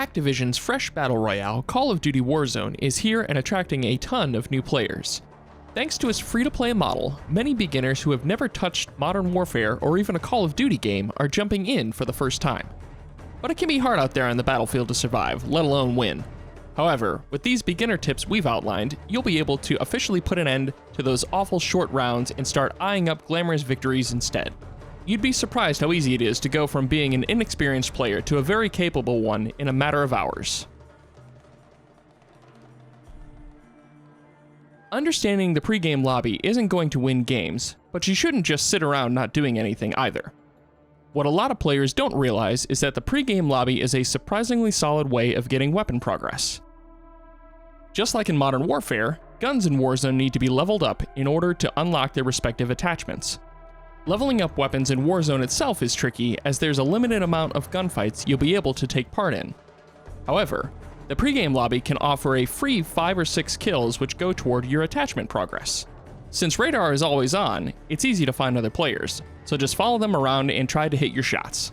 Activision's fresh battle royale, Call of Duty Warzone, is here and attracting a ton of new players. Thanks to its free-to-play model, many beginners who have never touched Modern Warfare or even a Call of Duty game are jumping in for the first time. But it can be hard out there on the battlefield to survive, let alone win. However, with these beginner tips we've outlined, you'll be able to officially put an end to those awful short rounds and start eyeing up glamorous victories instead. You'd be surprised how easy it is to go from being an inexperienced player to a very capable one in a matter of hours. Understanding the pre-game lobby isn't going to win games, but you shouldn't just sit around not doing anything either. What a lot of players don't realize is that the pre-game lobby is a surprisingly solid way of getting weapon progress. Just like in Modern Warfare, guns in Warzone need to be leveled up in order to unlock their respective attachments. Leveling up weapons in Warzone itself is tricky, as there's a limited amount of gunfights you'll be able to take part in. However, the pre-game lobby can offer a free 5 or 6 kills which go toward your attachment progress. Since radar is always on, it's easy to find other players, so just follow them around and try to hit your shots.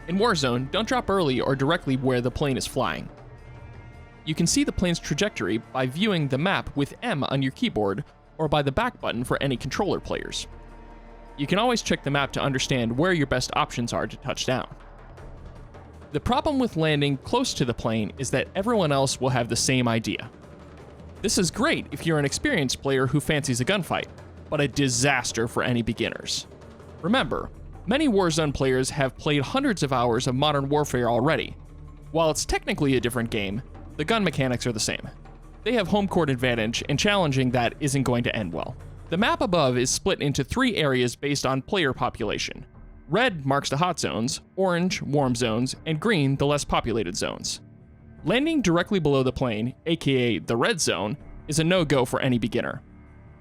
In Warzone, don't drop early or directly where the plane is flying. You can see the plane's trajectory by viewing the map with M on your keyboard, or by the back button for any controller players. You can always check the map to understand where your best options are to touch down. The problem with landing close to the plane is that everyone else will have the same idea. This is great if you're an experienced player who fancies a gunfight, but a disaster for any beginners. Remember, many Warzone players have played hundreds of hours of Modern Warfare already. While it's technically a different game, the gun mechanics are the same. They have home court advantage, and challenging that isn't going to end well. The map above is split into 3 areas based on player population. Red marks the hot zones, orange, warm zones, and green, the less populated zones. Landing directly below the plane, aka the red zone, is a no-go for any beginner.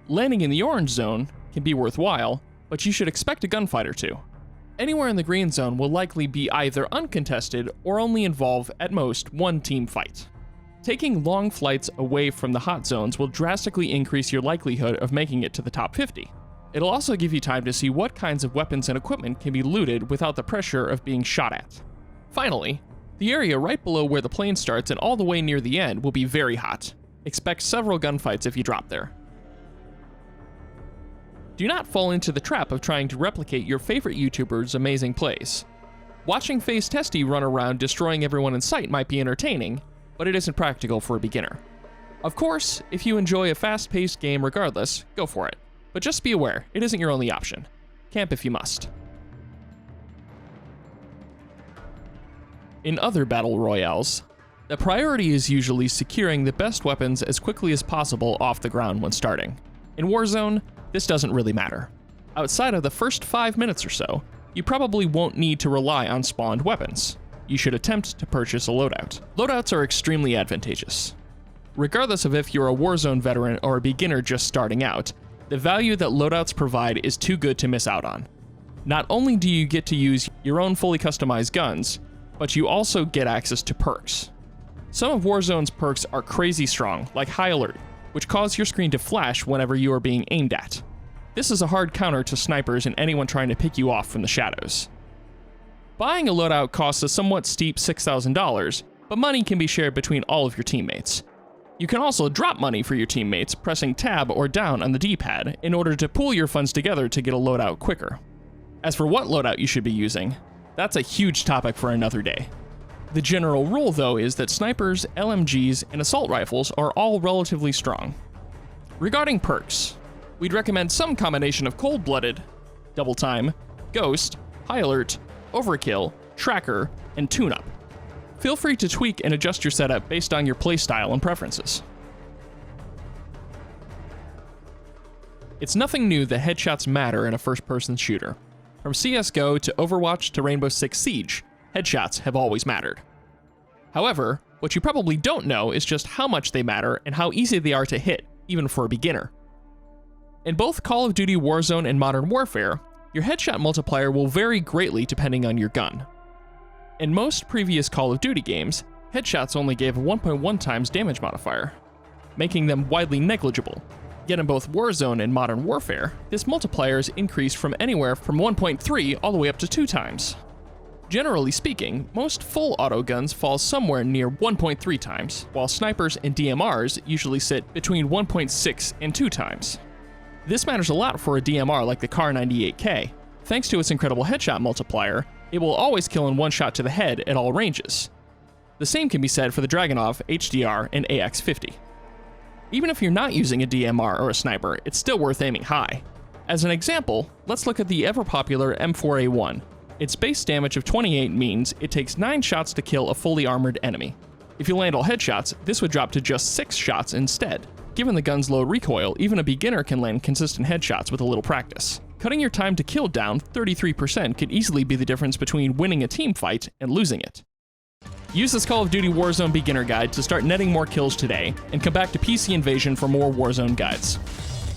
Landing in the orange zone can be worthwhile, but you should expect a gunfight or two. Anywhere in the green zone will likely be either uncontested or only involve, at most, one team fight. Taking long flights away from the hot zones will drastically increase your likelihood of making it to the top 50. It'll also give you time to see what kinds of weapons and equipment can be looted without the pressure of being shot at. Finally, the area right below where the plane starts and all the way near the end will be very hot. Expect several gunfights if you drop there. Do not fall into the trap of trying to replicate your favorite YouTuber's amazing plays. Watching FaZe Testy run around destroying everyone in sight might be entertaining, but it isn't practical for a beginner. Of course, if you enjoy a fast-paced game regardless, go for it. But just be aware, it isn't your only option. Camp if you must. In other battle royales, the priority is usually securing the best weapons as quickly as possible off the ground when starting. In Warzone, this doesn't really matter. Outside of the first 5 minutes or so, you probably won't need to rely on spawned weapons. You should attempt to purchase a loadout. Loadouts are extremely advantageous. Regardless of if you're a Warzone veteran or a beginner just starting out, the value that loadouts provide is too good to miss out on. Not only do you get to use your own fully customized guns, but you also get access to perks. Some of Warzone's perks are crazy strong, like High Alert, which cause your screen to flash whenever you are being aimed at. This is a hard counter to snipers and anyone trying to pick you off from the shadows. Buying a loadout costs a somewhat steep $6,000, but money can be shared between all of your teammates. You can also drop money for your teammates, pressing tab or down on the D-pad in order to pool your funds together to get a loadout quicker. As for what loadout you should be using, that's a huge topic for another day. The general rule, though, is that snipers, LMGs, and assault rifles are all relatively strong. Regarding perks, we'd recommend some combination of Cold-Blooded, Double Time, Ghost, High Alert, Overkill, Tracker, and Tune-Up. Feel free to tweak and adjust your setup based on your playstyle and preferences. It's nothing new that headshots matter in a first-person shooter. From CSGO to Overwatch to Rainbow Six Siege, headshots have always mattered. However, what you probably don't know is just how much they matter and how easy they are to hit, even for a beginner. In both Call of Duty Warzone and Modern Warfare, your headshot multiplier will vary greatly depending on your gun. In most previous Call of Duty games, headshots only gave a 1.1 times damage modifier, making them widely negligible. Yet in both Warzone and Modern Warfare, this multiplier is increased from anywhere from 1.3 all the way up to 2 times. Generally speaking, most full auto guns fall somewhere near 1.3 times, while snipers and DMRs usually sit between 1.6 and 2 times. This matters a lot for a DMR like the Kar 98K. Thanks to its incredible headshot multiplier, it will always kill in one shot to the head at all ranges. The same can be said for the Dragunov, HDR, and AX50. Even if you're not using a DMR or a sniper, it's still worth aiming high. As an example, let's look at the ever-popular M4A1. Its base damage of 28 means it takes 9 shots to kill a fully armored enemy. If you land all headshots, this would drop to just 6 shots instead. Given the gun's low recoil, even a beginner can land consistent headshots with a little practice. Cutting your time to kill down 33% could easily be the difference between winning a team fight and losing it. Use this Call of Duty Warzone beginner guide to start netting more kills today, and come back to PC Invasion for more Warzone guides.